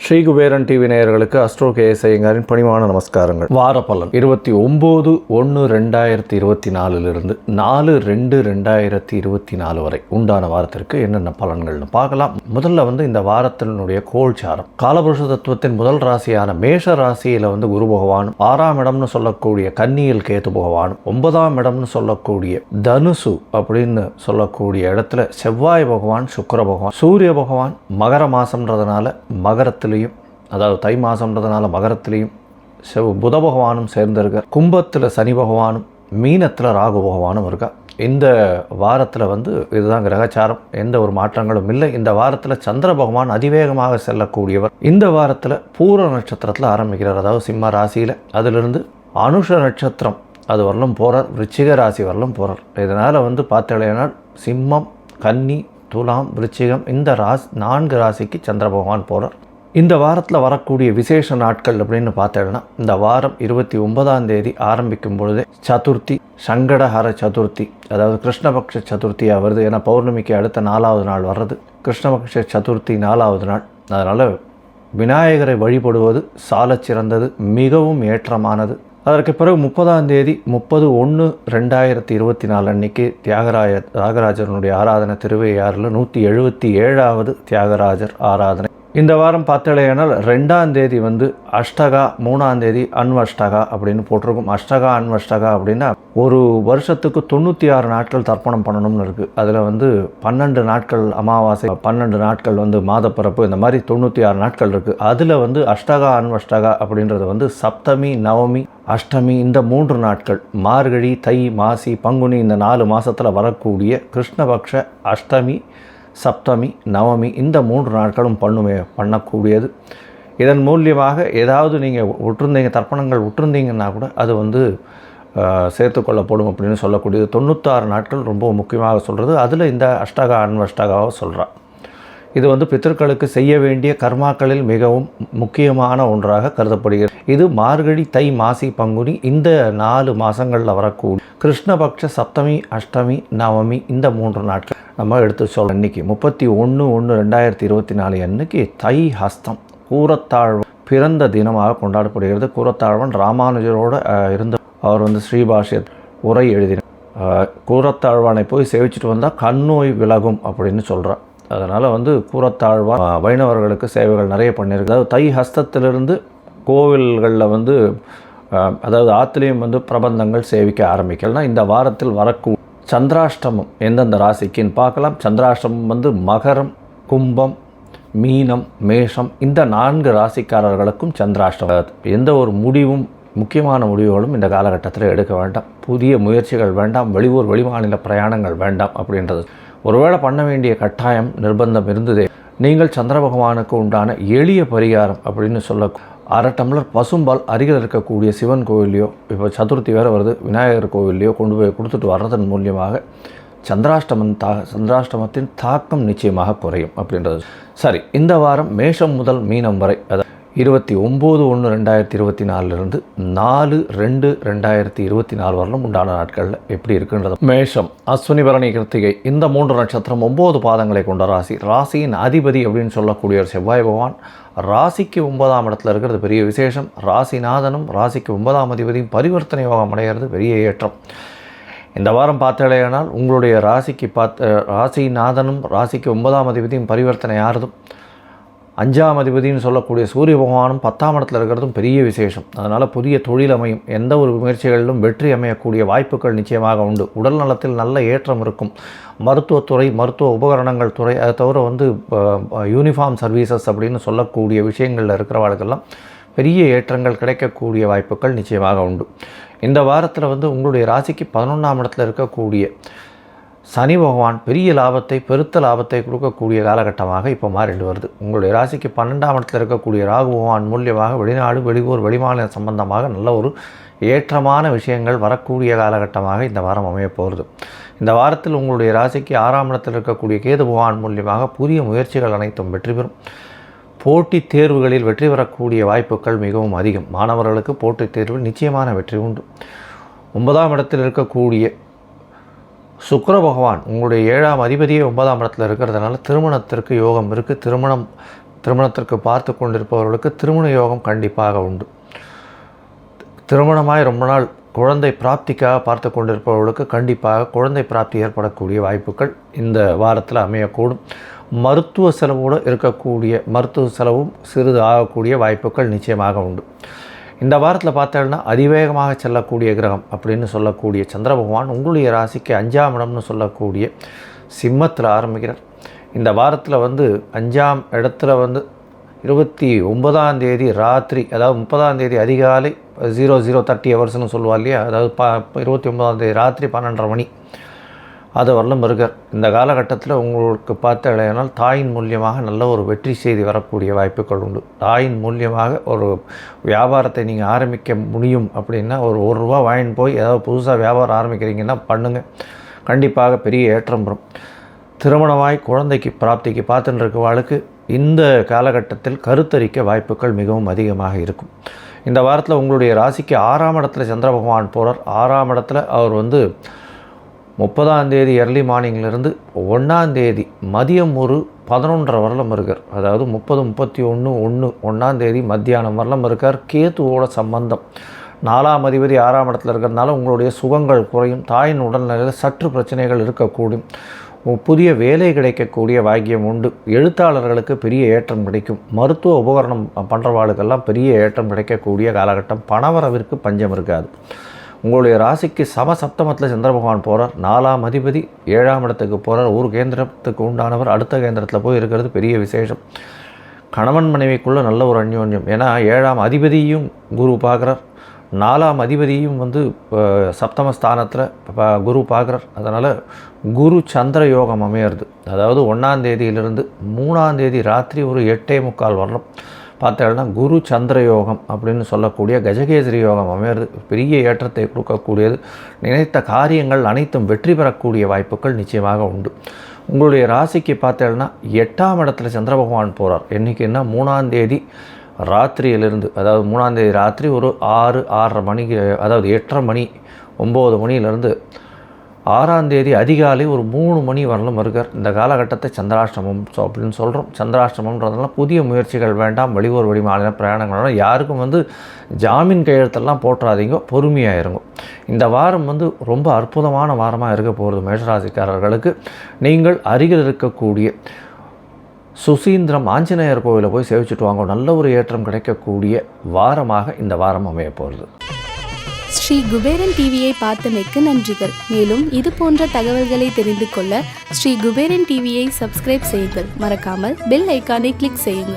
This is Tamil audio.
ஸ்ரீ குபேரன் டிவி நேயர்களுக்கு அஸ்ட்ரோ கேஎஸ் ஐயங்காரின் பணிவான நமஸ்காரங்கள். வாரப்பலன் 29/1/2024 4/2/2024 வரை உண்டான வாரத்திற்கு என்னென்ன பலன்கள்னு பார்க்கலாம். முதல்ல இந்த வாரத்தினுடைய கோல்சாரம் காலபுருஷ தத்துவத்தின் முதல் ராசியான மேஷ ராசியில குரு பகவானும், 6ஆம் இடம்னு சொல்லக்கூடிய கன்னியில் கேது பகவானும், 9ஆம் இடம்னு சொல்லக்கூடிய தனுசு அப்படின்னு சொல்லக்கூடிய இடத்துல செவ்வாய் பகவான், சுக்கிர பகவான், சூரிய பகவான் மகர மாசம்ன்றதுனால மகரத்திலையும், அதாவது தை மாதம்ன்றதுனால மகரத்திலையும் புத பகவானும் சேர்ந்திருக்கார். கும்பத்தில் சனி பகவானும், மீனத்தில் ராகு பகவானும் இருக்கா. இந்த வாரத்தில் இதுதான் கிரகச்சாரம், எந்த ஒரு மாற்றங்களும் இல்லை. இந்த வாரத்தில் சந்திர பகவான் அதிவேகமாக செல்லக்கூடியவர். இந்த வாரத்தில் பூர நட்சத்திரத்தில் ஆரம்பிக்கிறார், அதாவது சிம்ம ராசியில். அதிலிருந்து அனுஷ நட்சத்திரம் அது வரலும் போகிறார், விருச்சிக ராசி வரலும் போகிறார். இதனால் பார்த்தீங்கன்னா சிம்மம், கன்னி, துலாம், விருச்சிகம் இந்த 4 ராசிக்கு சந்திர பகவான் போகிறார். இந்த வாரத்தில் வரக்கூடிய விசேஷ நாட்கள் அப்படின்னு பார்த்தோம்னா, இந்த வாரம் 29ஆம் தேதி ஆரம்பிக்கும் பொழுதே சதுர்த்தி, சங்கடஹர சதுர்த்தி, அதாவது கிருஷ்ணபக்ஷ சதுர்த்தியாக வருது. ஏன்னா பௌர்ணமிக்கு அடுத்த 4வது நாள் வர்றது கிருஷ்ணபக்ஷ சதுர்த்தி, 4வது நாள். அதனால் விநாயகரை வழிபடுவது சாலச் சிறந்தது, மிகவும் ஏற்றமானது. அதற்கு பிறகு 30ஆம் தேதி 30/1/2024 அன்னைக்கு தியாகராஜனுடைய ஆராதனை திருவையாறில் 177வது தியாகராஜர் ஆராதனை. இந்த வாரம் பார்த்தலையானால் 2ஆம் தேதி அஷ்டகா, 3ஆம் தேதி அன்வஷ்டகா அப்படின்னு போட்டிருக்கும். அஷ்டகா அன்வஷ்டகா அப்படின்னா ஒரு வருஷத்துக்கு 96 நாட்கள் தர்ப்பணம் பண்ணணும்னு இருக்குது. அதில் 12 நாட்கள் அமாவாசை, 12 நாட்கள் மாதப்பிறப்பு, இந்த மாதிரி 96 நாட்கள் இருக்குது. அதில் அஷ்டகா அன்வஷ்டகா அப்படின்றது சப்தமி, நவமி, அஷ்டமி இந்த 3 நாட்கள், மார்கழி, தை, மாசி, பங்குனி இந்த 4 மாதத்தில் வரக்கூடிய கிருஷ்ணபக்ஷ அஷ்டமி, சப்தமி, நவமி இந்த 3 நாட்களும் பண்ணக்கூடியது. இதன் மூலியமாக ஏதாவது நீங்கள் விட்டுருந்தீங்க, தர்ப்பணங்கள் விட்டுருந்தீங்கன்னா கூட அது சேர்த்துக்கொள்ளப்படும் அப்படின்னு சொல்லக்கூடியது. 96 நாட்கள் ரொம்ப முக்கியமாக சொல்கிறது. அதில் இந்த அஷ்டகா அன்வஷ்டகாவை சொல்கிறார். இது பித்தர்களுக்கு செய்ய வேண்டிய கர்மாக்களில் மிகவும் முக்கியமான ஒன்றாக கருதப்படுகிறது. இது மார்கழி, தை, மாசி, பங்குனி இந்த 4 மாதங்களில் வரக்கூடிய கிருஷ்ணபக்ஷ சப்தமி, அஷ்டமி, நவமி இந்த 3 நாட்கள் நம்ம எடுத்து சொல்கிறோம். இன்றைக்கி 31/1/2024 அன்னைக்கு தை ஹஸ்தம், கூரத்தாழ்வன் பிறந்த தினமாக கொண்டாடப்படுகிறது. கூரத்தாழ்வன் ராமானுஜரோடு இருந்த அவர் ஸ்ரீபாஷ்ய உரை எழுதினார். கூரத்தாழ்வானை போய் சேவிச்சுட்டு வந்தால் கண்ணோய் விலகும் அப்படின்னு சொல்கிறார். அதனால் கூரத்தாழ்வான் வைணவர்களுக்கு சேவைகள் நிறைய பண்ணியிருக்கு. அதாவது தை ஹஸ்தத்திலிருந்து கோவில்களில் அதாவது ஆற்றுலேயும் பிரபந்தங்கள் சேவிக்க ஆரம்பிக்கலாம். இந்த வாரத்தில் வரக்கூடிய சந்திராஷ்டமம் எந்தெந்த ராசிக்குன்னு பார்க்கலாம். சந்திராஷ்டமம் மகரம், கும்பம், மீனம், மேஷம் இந்த 4 ராசிக்காரர்களுக்கும் சந்திராஷ்டமம். எந்த ஒரு முடிவும், முக்கியமான முடிவுகளும் இந்த காலகட்டத்தில் எடுக்க வேண்டாம். புதிய முயற்சிகள் வேண்டாம், வெளியூர் வெளிமாநில பிரயாணங்கள் வேண்டாம் அப்படின்றது. ஒருவேளை பண்ண வேண்டிய கட்டாயம் நிர்பந்தம் இருந்ததே, நீங்கள் சந்திர பகவானுக்கு உண்டான எளிய பரிகாரம் அப்படின்னு சொல்ல 1/2 டம்ளர் பசும்பால் அருகில் இருக்கக்கூடிய சிவன் கோவிலையோ, இப்போ சதுர்த்தி வேறு வருது, விநாயகர் கோவிலையோ கொண்டு போய் கொடுத்துட்டு வர்றதன் மூலியமாக சந்திராஷ்டமத்தின் தாக்கம் நிச்சயமாக குறையும் அப்படின்றது. சரி, இந்த வாரம் மேஷம் முதல் மீனம் வரை, அதாவது 29/1/2024 4/2/2024 வரலும் உண்டான நாட்களில் எப்படி இருக்குன்றது. மேஷம் அஸ்வினி, பரணி, கிருத்திகை இந்த 3 நட்சத்திரம் 9 பாதங்களை கொண்ட ராசி. ராசியின் அதிபதி அப்படின்னு சொல்லக்கூடிய செவ்வாய் பகவான் ராசிக்கு 9ஆம் இடத்துல இருக்கிறது பெரிய விசேஷம். ராசிநாதனும் ராசிக்கு 9ஆம் அதிபதியும் பரிவர்த்தனை யோகம் அடைகிறது, பெரிய ஏற்றம். இந்த வாரம் பார்த்தேனால் உங்களுடைய ராசிநாதனும் ராசிக்கு 9ஆம் அதிபதியும் பரிவர்த்தனை ஆகிறதும், 5ஆம் அதிபதினு சொல்லக்கூடிய சூரிய பகவானும் 10ஆம் இடத்துல இருக்கிறதும் பெரிய விசேஷம். அதனால் புதிய தொழில் அமையும், எந்த ஒரு முயற்சிகளிலும் வெற்றி அமையக்கூடிய வாய்ப்புகள் நிச்சயமாக உண்டு. உடல் நலத்தில் நல்ல ஏற்றம் இருக்கும். மருத்துவத்துறை, மருத்துவ உபகரணங்கள் துறை, அதை தவிர யூனிஃபார்ம் சர்வீசஸ் அப்படின்னு சொல்லக்கூடிய விஷயங்களில் இருக்கிறவர்களுக்கெல்லாம் பெரிய ஏற்றங்கள் கிடைக்கக்கூடிய வாய்ப்புகள் நிச்சயமாக உண்டு. இந்த வாரத்தில் உங்களுடைய ராசிக்கு 11ஆம் இடத்துல இருக்கக்கூடிய சனி பகவான் பெரிய லாபத்தை, பெருத்த லாபத்தை கொடுக்கக்கூடிய காலகட்டமாக இப்போ மாறிட்டு வருது. உங்களுடைய ராசிக்கு 12ஆம் இடத்தில் இருக்கக்கூடிய ராகு பகவான் மூலியமாக வெளிநாடு, வெளியூர், வெளிமாநில சம்பந்தமாக நல்ல ஒரு ஏற்றமான விஷயங்கள் வரக்கூடிய காலகட்டமாக இந்த வாரம் அமைய போகிறது. இந்த வாரத்தில் உங்களுடைய ராசிக்கு 6ஆம் இடத்தில் இருக்கக்கூடிய கேது பகவான் மூலியமாக புதிய முயற்சிகள் அனைத்தும் வெற்றி பெறும். போட்டித் தேர்வுகளில் வெற்றி பெறக்கூடிய வாய்ப்புகள் மிகவும் அதிகம். மாணவர்களுக்கு போட்டித் தேர்வில் நிச்சயமான வெற்றி உண்டு. 9ஆம் இடத்தில் இருக்கக்கூடிய சுக்கிர பகவான் உங்களுடைய 7ஆம் அதிபதியே 9ஆம் இடத்துல இருக்கிறதுனால திருமணத்திற்கு யோகம் இருக்குது. திருமணத்திற்கு பார்த்து கொண்டிருப்பவர்களுக்கு திருமண யோகம் கண்டிப்பாக உண்டு. திருமணமாய் ரொம்ப நாள் குழந்தை பிராப்திக்காக பார்த்து கொண்டிருப்பவர்களுக்கு கண்டிப்பாக குழந்தை பிராப்தி ஏற்படக்கூடிய வாய்ப்புகள் இந்த வாரத்தில் அமையக்கூடும். மருத்துவ செலவோடு இருக்கக்கூடிய மருத்துவ செலவும் சிறிது ஆகக்கூடிய வாய்ப்புகள் நிச்சயமாக உண்டு. இந்த வாரத்தில் பார்த்தோம்னா அதிவேகமாக செல்லக்கூடிய கிரகம் அப்படின்னு சொல்லக்கூடிய சந்திர பகவான் உங்களுடைய ராசிக்கு 5ஆம் இடம்னு சொல்லக்கூடிய சிம்மத்தில் ஆரம்பிக்கிறார். இந்த வாரத்தில் 5ஆம் இடத்துல 29ஆம் தேதி ராத்திரி, அதாவது 30ஆம் தேதி அதிகாலை 00:30 ஹவர்ஸ்னு சொல்லுவாள் இல்லையா, அதாவது 29ஆம் தேதி ராத்திரி 12:30 மணி அது வரலும் இருக்கார். இந்த காலகட்டத்தில் உங்களுக்கு பார்த்தீங்கன்னா தாயின் மூலியமாக நல்ல ஒரு வெற்றி செய்தி வரக்கூடிய வாய்ப்புகள் உண்டு. தாயின் மூலியமாக ஒரு வியாபாரத்தை நீங்கள் ஆரம்பிக்க முடியும் அப்படின்னா ஒரு ரூபா வாங்கின்னு போய் ஏதாவது புதுசாக வியாபாரம் ஆரம்பிக்கிறீங்கன்னா பண்ணுங்கள், கண்டிப்பாக பெரிய ஏற்றம் வரும். திருமணமாய் குழந்தைக்கு பிராப்திக்கு பார்த்துட்டு இருக்கவாளுக்கு இந்த காலகட்டத்தில் கருத்தரிக்க வாய்ப்புகள் மிகவும் அதிகமாக இருக்கும். இந்த வாரத்தில் உங்களுடைய ராசிக்கு 6ஆம் இடத்துல சந்திர பகவான் போகிறார். 6ஆம் இடத்துல அவர் 30ஆம் தேதி எர்லி மார்னிங்லேருந்து 1ஆம் தேதி மதியம் 11:30 வரலும் இருக்கார். அதாவது 30-31-1 தேதி மத்தியானம் வரலும் இருக்கார். கேத்துவோட சம்பந்தம் 4ஆம் அதிபதி 6ஆம் இடத்துல இருக்கிறதுனால உங்களுடைய சுகங்கள் குறையும். தாயின் உடல்நிலையில் சற்று பிரச்சனைகள் இருக்கக்கூடும். புதிய வேலை கிடைக்கக்கூடிய பாக்கியம் உண்டு. எழுத்தாளர்களுக்கு பெரிய ஏற்றம் கிடைக்கும். மருத்துவ உபகரணம் பண்ணுறவாளுக்கெல்லாம் பெரிய ஏற்றம் கிடைக்கக்கூடிய காலகட்டம். பணவரவிற்கு பஞ்சம் இருக்காது. உங்களுடைய ராசிக்கு சப்தமத்தில் சந்திர பகவான் போகிறார். 4ஆம் அதிபதி 7ஆம் இடத்துக்கு போகிறார். ஒரு கேந்திரத்துக்கு உண்டானவர் அடுத்த கேந்திரத்தில் போய் இருக்கிறது பெரிய விசேஷம். கணவன் மனைவிக்குள்ளே நல்ல ஒரு அந்யோன்யம். ஏன்னா 7ஆம் அதிபதியும் குரு பார்க்குறார், 4ஆம் அதிபதியும் சப்தமஸ்தானத்தில் குரு பார்க்குறார். அதனால் குரு சந்திர யோகம் அமையிறது. அதாவது 1ஆம் தேதியிலிருந்து 3ஆம் தேதி ராத்திரி 8:45 வரலாம் பார்த்தீங்கன்னா குரு சந்திர யோகம் அப்படின்னு சொல்லக்கூடிய கஜகேசரி யோகம் அமையிறது. பெரிய ஏற்றத்தை கொடுக்கக்கூடியது. நினைத்த காரியங்கள் அனைத்தும் வெற்றி பெறக்கூடிய வாய்ப்புகள் நிச்சயமாக உண்டு. உங்களுடைய ராசிக்கு பார்த்தீங்கன்னா 8ஆம் இடத்துல சந்திர பகவான் போகிறார். என்றைக்குன்னா 3ஆம் தேதி ராத்திரியிலிருந்து, அதாவது 3ஆம் தேதி ராத்திரி 6:30 மணிக்கு, அதாவது 8:30 மணி 9 மணியிலிருந்து 6ஆம் தேதி அதிகாலை 3 மணி வரலும் இருக்கார். இந்த காலகட்டத்தை சந்திராஷ்டமம் அப்படின்னு சொல்கிறோம். சந்திராஷ்டமம்ன்றதுனால புதிய முயற்சிகள் வேண்டாம். வெளியூர் வெளிமாநில பிரயாணங்கள் யாருக்கும் ஜாமீன் கையெழுத்தெல்லாம் போட்டுறாதீங்க, பொறுமையாக இருங்க. இந்த வாரம் ரொம்ப அற்புதமான வாரமாக இருக்க போகிறது. மேஷராசிக்காரர்களுக்கு நீங்கள் அருகில் இருக்கக்கூடிய சுசீந்திரம் ஆஞ்சநேயர் கோவிலை போய் சேவிச்சுட்டு வாங்க. நல்ல ஒரு ஏற்றம் கிடைக்கக்கூடிய வாரமாக இந்த வாரம் அமைய போகிறது. ஸ்ரீ குபேரன் டிவியை பார்த்தமைக்கு நன்றிகள். மேலும் இது போன்ற தகவல்களை தெரிந்து கொள்ள ஸ்ரீ குபேரன் டிவியை சப்ஸ்கிரைப் செய்யுங்கள். மறக்காமல் பெல் ஐக்கானை கிளிக் செய்யுங்கள்.